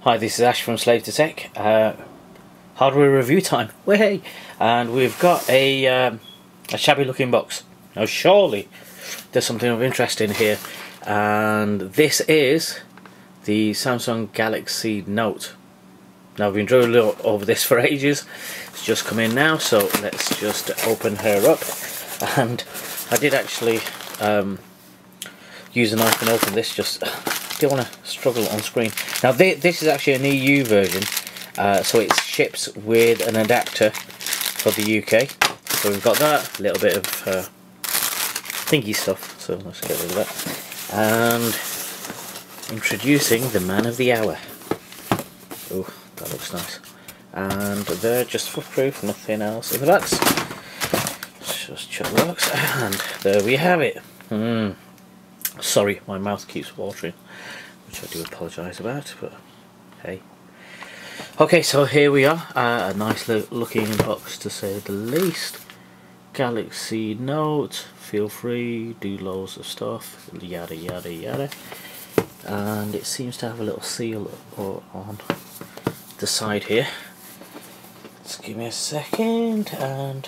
Hi, this is Ash from Slave to Tech. Hardware review time. Way! And we've got a shabby looking box. Now surely there's something of interest in here. And this is the Samsung Galaxy Note. Now I've been drilling over this for ages. It's just come in now, so let's just open her up. And I did actually use a knife and open this, just don't want to struggle on screen. Now this is actually an EU version, so it ships with an adapter for the UK. So we've got that, a little bit of thingy stuff, so let's get rid of that. And introducing the man of the hour. Oh, that looks nice. And they're just for proof, nothing else in the box. Let's just check the box, and there we have it. Sorry, my mouth keeps watering, which I do apologise about, but hey. Okay, so here we are, a nice looking box to say the least. Galaxy Note, feel free, do loads of stuff, yada yada yada. And it seems to have a little seal on the side here. Just give me a second, and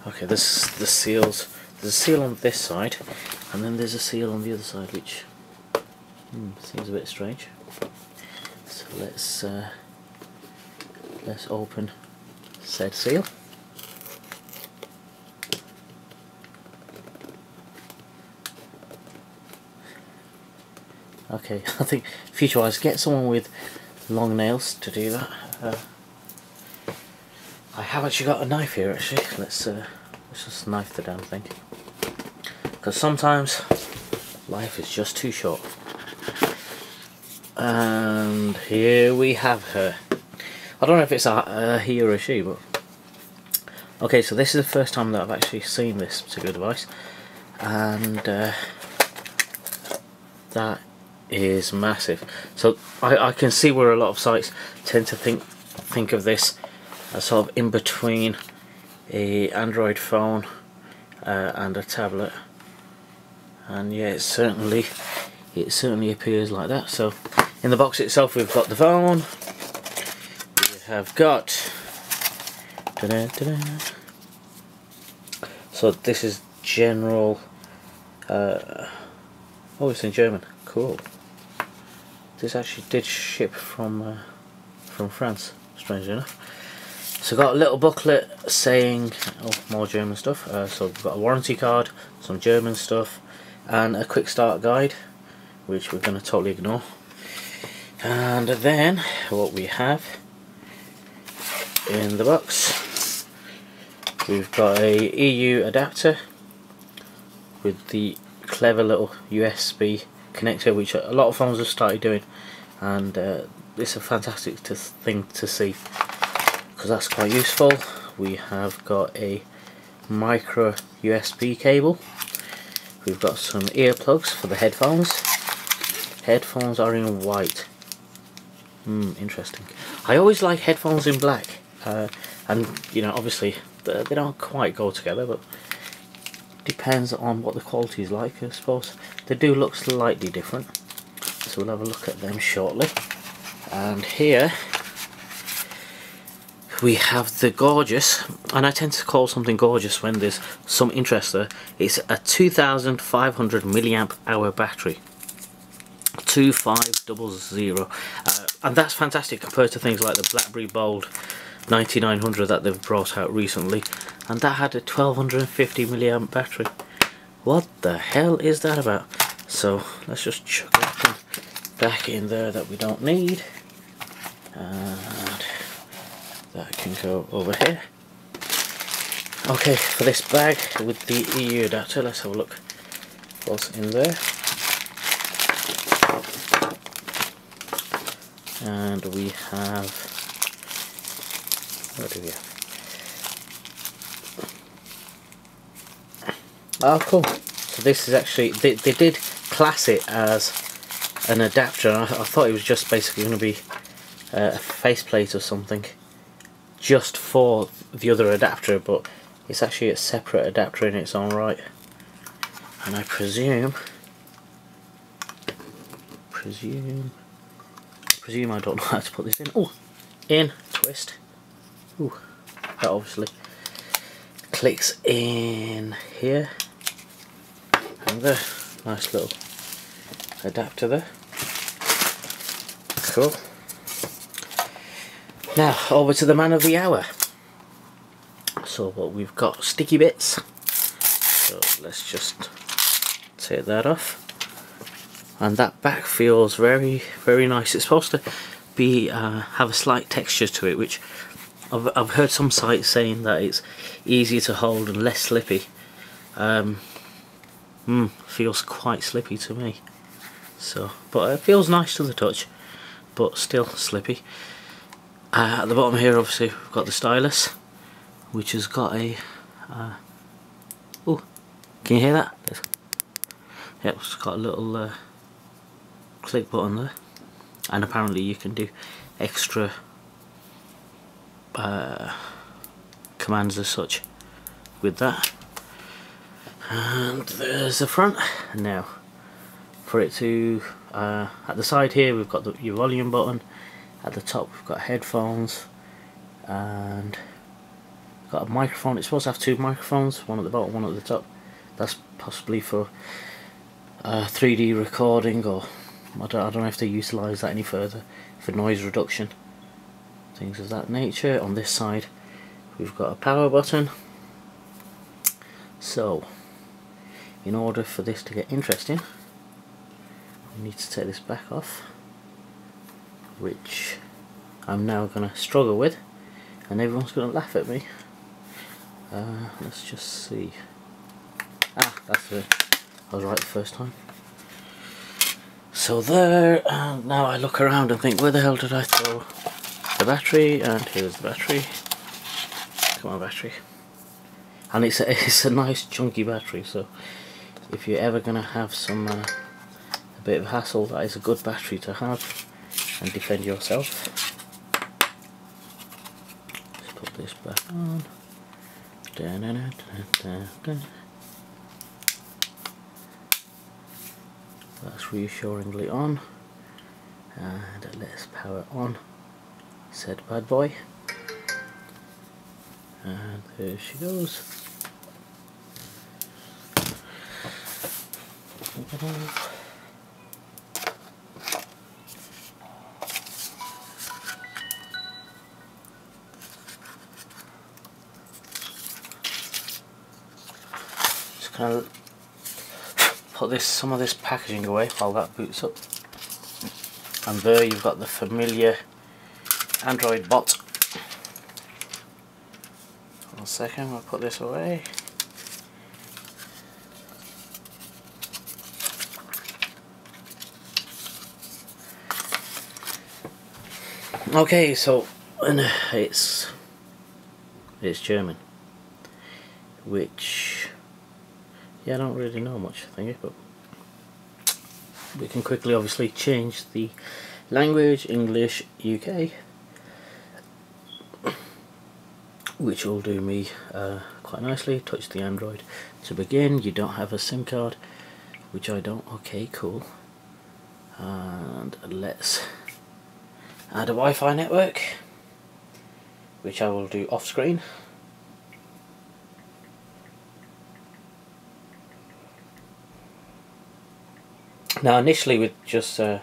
okay, this the seals. There's a seal on this side, and then there's a seal on the other side, which seems a bit strange. So let's open said seal. Okay, I think future-wise, get someone with long nails to do that. I have actually got a knife here. Actually, let's just knife the damn thing, because sometimes life is just too short. And here we have her. I don't know if it's a he or a she, but okay, so this is the first time that I've actually seen this particular device, and that is massive. So I can see where a lot of sites tend to think of this as sort of in between a Android phone and a tablet, and yeah, it certainly appears like that. So in the box itself, we've got the phone, we have got so this is general, oh, it's in German, cool. This actually did ship from France, strangely enough. So got a little booklet saying, oh, more German stuff. So we've got a warranty card, some German stuff, and a quick start guide, which we're going to totally ignore. And then what we have in the box, we've got a EU adapter with the clever little USB connector, which a lot of phones have started doing, and it's a fantastic thing to see, because that's quite useful. We have got a micro USB cable. We've got some earplugs for the headphones. Headphones are in white. Interesting. I always like headphones in black, and you know, obviously they don't quite go together, but depends on what the quality is like, I suppose. They do look slightly different, so we'll have a look at them shortly. And here we have the gorgeous, and I tend to call something gorgeous when there's some interest there. It's a 2500 milliamp hour battery, 2500, and that's fantastic compared to things like the BlackBerry Bold 9900 that they've brought out recently, and that had a 1250 milliamp battery. What the hell is that about? So let's just chuck everything back in there that we don't need, and that can go over here. Okay, for this bag with the EU adapter, let's have a look what's in there. And we have, what do we have? Oh, cool. So this is actually, they did class it as an adapter. I thought it was just basically going to be a faceplate or something just for the other adapter, but it's actually a separate adapter in its own right. And I presume presume I don't know how to put this in. Oh, in, twist. Ooh, that obviously clicks in here. And there, nice little adapter there. Cool. Now over to the man of the hour. So what we've got, sticky bits. So let's just take that off. And that back feels very, very nice. It's supposed to be have a slight texture to it, which I've heard some sites saying that it's easier to hold and less slippy. Feels quite slippy to me. So, but it feels nice to the touch, but still slippy. At the bottom here, obviously, we've got the stylus, which has got a. Oh, can you hear that? Yep, it's got a little click button there, and apparently you can do extra commands as such with that. And there's the front. Now for it to at the side here we've got your volume button, at the top we've got headphones, and got a microphone. It's supposed to have two microphones, one at the bottom, one at the top. That's possibly for 3D recording, or I don't know if they utilise that any further for noise reduction, things of that nature. On this side we've got a power button. So in order for this to get interesting, we need to take this back off, which I'm now going to struggle with, and everyone's going to laugh at me. Let's just see. That's it. I was right the first time. So there, and now I look around and think, where the hell did I throw the battery? And here's the battery. Come on, battery. And it's a nice chunky battery, so if you're ever going to have a bit of hassle, that is a good battery to have and defend yourself. Let's put this back on. That's reassuringly on, and let's power on said bad boy, and there she goes. Just gonna put some of this packaging away while that boots up. And there you've got the familiar Android bot. 1 second, I'll put this away. Okay, so it's German, which, yeah, I don't really know much, but we can quickly obviously change the language, English UK, which will do me quite nicely. Touch the Android to begin. You don't have a SIM card, which I don't. Okay, cool. And let's add a Wi-Fi network, which I will do off screen. Now initially with just 1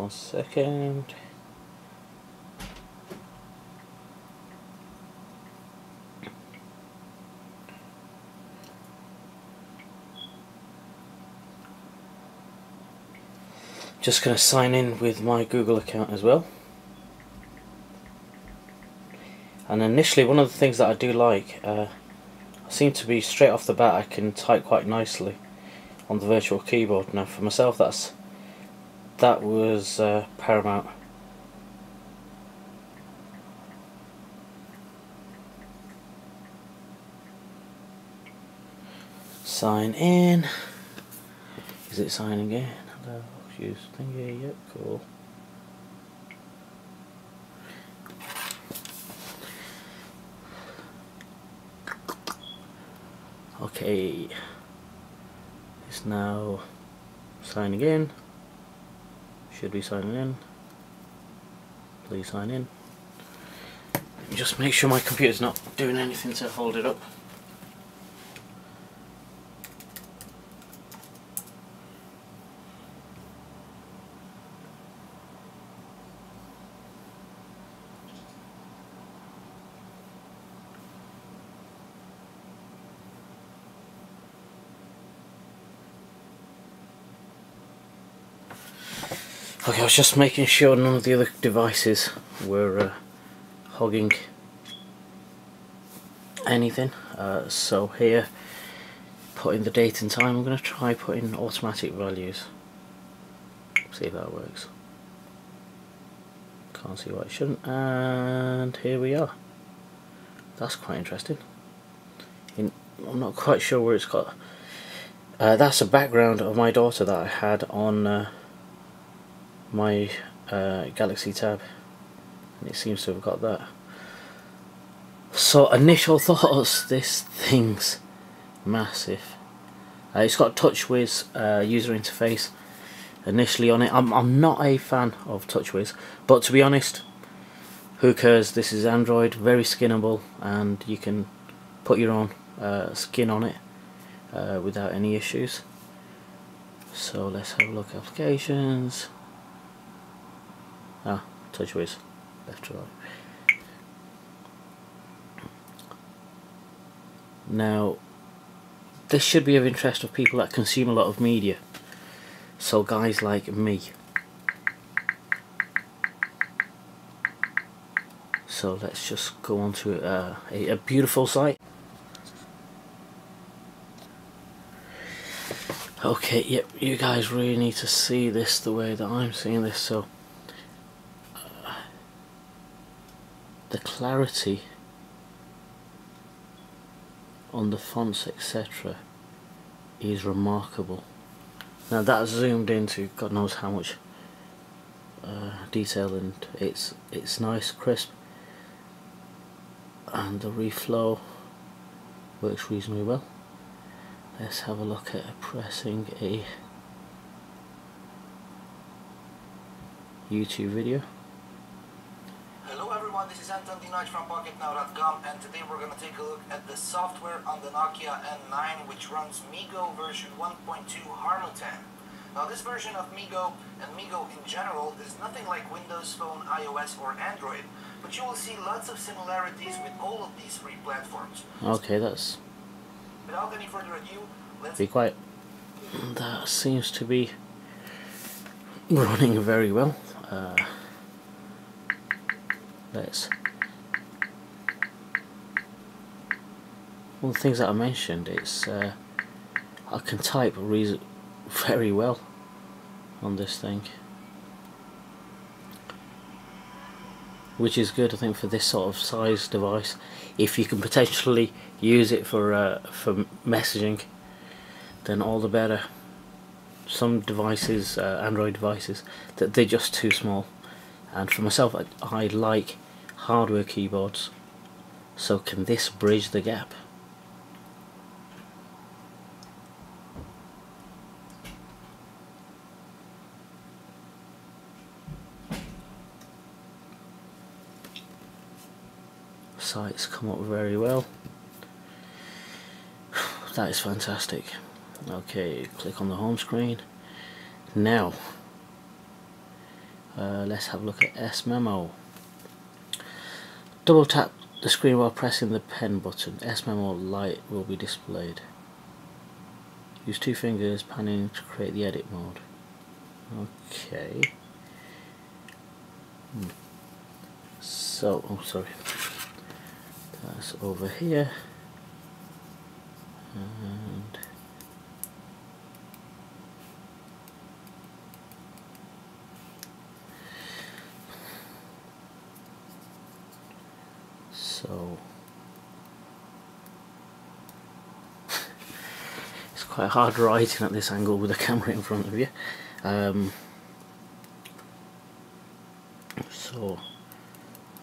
second. Just going to sign in with my Google account as well. And initially, one of the things that I do like, seem to be straight off the bat I can type quite nicely on the virtual keyboard. Now for myself, that was paramount. Sign in. Is it signing in? Hello, use thingy. Yep, cool. Okay. It's now signing in. Should be signing in. Please sign in. Just make sure my computer's not doing anything to hold it up. Okay, I was just making sure none of the other devices were hogging anything. So here, put in the date and time. I'm going to try putting automatic values. See if that works. Can't see why it shouldn't. And here we are. That's quite interesting. I'm not quite sure where it's got. That's a background of my daughter that I had on my Galaxy Tab, and it seems to have got that. So initial thoughts, this thing's massive. It's got TouchWiz user interface initially on it. I'm not a fan of TouchWiz, but to be honest, who cares? This is Android, very skinnable, and you can put your own skin on it without any issues. So let's have a look at applications. TouchWiz, left to right. Now, this should be of interest of people that consume a lot of media. So guys like me. So let's just go on to a beautiful site. Okay, yep, you guys really need to see this the way that I'm seeing this. So the clarity on the fonts, etc., is remarkable. Now that's zoomed into God knows how much detail, and it's nice, crisp, and the reflow works reasonably well. Let's have a look at pressing a YouTube video. Hello everyone, this is Anton Dinaj from PocketNow.com, and today we're going to take a look at the software on the Nokia N9, which runs MeeGo version 1.2 Harmo 10. Now this version of MeeGo and MeeGo in general is nothing like Windows Phone, iOS or Android, but you will see lots of similarities with all of these three platforms. Okay, that's... Without any further ado, let's... Be quiet. That seems to be running very well. Let's... One of the things that I mentioned, it's I can type very well on this thing, which is good, I think, for this sort of size device. If you can potentially use it for messaging, then all the better. Some devices, Android devices, that they're just too small, and for myself, I like hardware keyboards. So can this bridge the gap? Sites come up very well. That is fantastic. Okay, click on the home screen. Now, let's have a look at S-Memo. Double tap the screen while pressing the pen button. S-Memo light will be displayed. Use two fingers panning to create the edit mode. Okay. So, oh sorry. That's over here. And so it's quite hard writing at this angle with the camera in front of you. So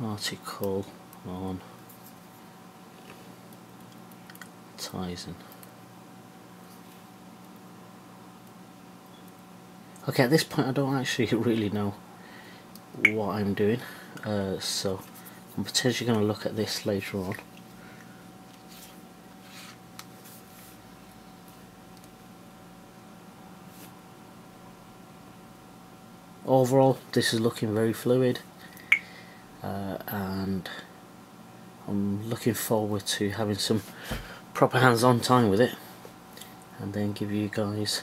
article on Tizen. Okay, at this point I don't actually really know what I'm doing, so I'm potentially going to look at this later on. Overall, this is looking very fluid, and I'm looking forward to having some proper hands-on time with it, and then give you guys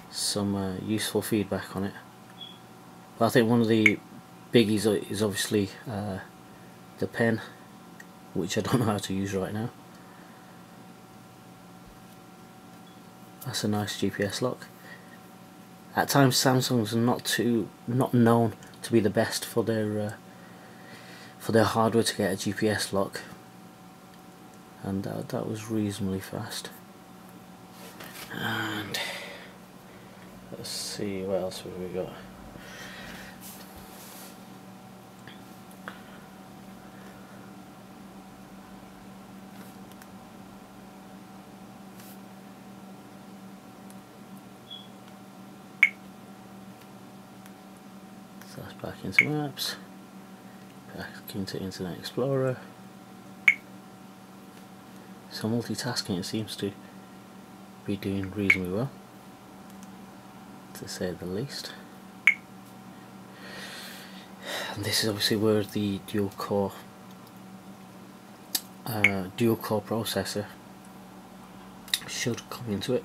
some useful feedback on it. But I think one of the biggies is obviously the pen, which I don't know how to use right now. That's a nice GPS lock. At times Samsung's not known to be the best for their hardware to get a GPS lock, and that was reasonably fast. And let's see, what else have we got? So that's back into Maps, back into Internet Explorer. So multitasking, it seems to be doing reasonably well, to say the least. And this is obviously where the dual core processor should come into it.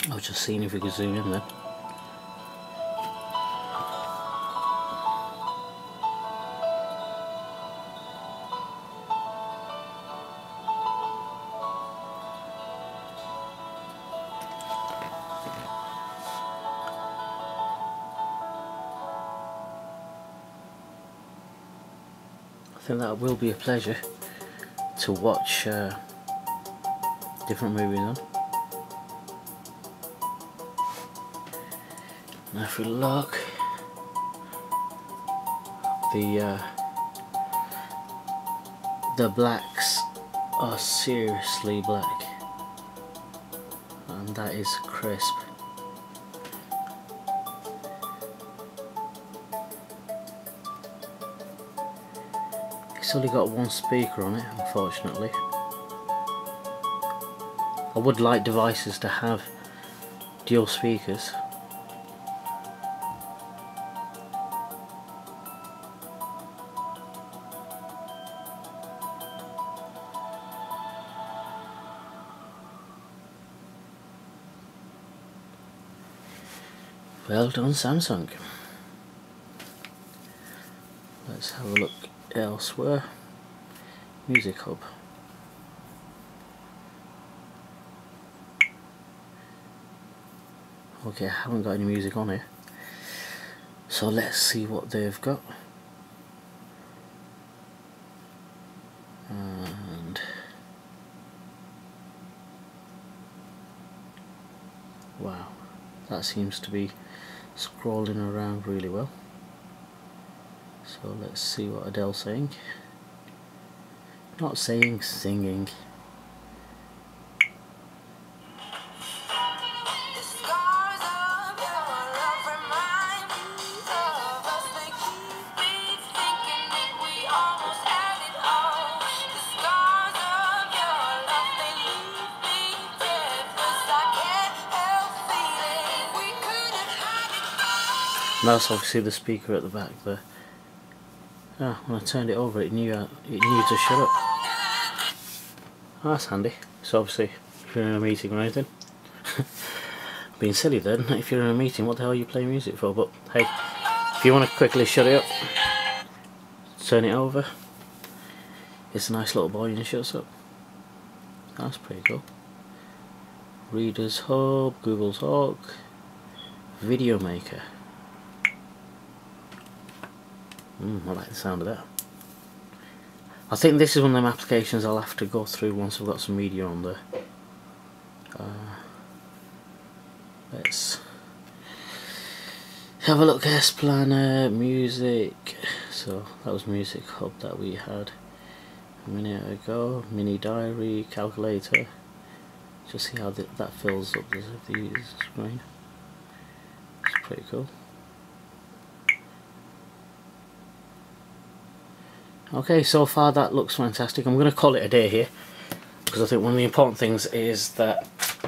I was just seeing if we could zoom in then. I think that will be a pleasure to watch different movies on. Now if we look, the blacks are seriously black, and that is crisp. It's only got one speaker on it, unfortunately. I would like devices to have dual speakers. Well done, Samsung. Let's have a look elsewhere. Music Hub. Okay, I haven't got any music on here, so let's see what they've got. And wow, that seems to be scrolling around really well. So let's see what Adele's saying. Not saying, singing. And that's obviously the speaker at the back there. Ah, when I turned it over, it knew to shut up. Oh, that's handy. So obviously, if you're in a meeting or anything, being silly then, if you're in a meeting, what the hell are you playing music for? But hey, if you want to quickly shut it up, turn it over. It's a nice little boy and it shuts up. That's pretty cool. Reader's Hub, Google Talk, Video Maker. I like the sound of that. I think this is one of them applications I'll have to go through once I've got some media on there. Let's Have a look, S Planner, music. So that was Music Hub that we had a minute ago. Mini diary, calculator. Just see how that fills up the user screen. It's pretty cool. Okay, so far that looks fantastic. I'm going to call it a day here, because I think one of the important things is that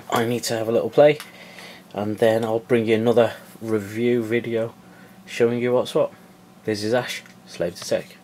I need to have a little play, and then I'll bring you another review video showing you what's what. This is Ash, Slave to Tech.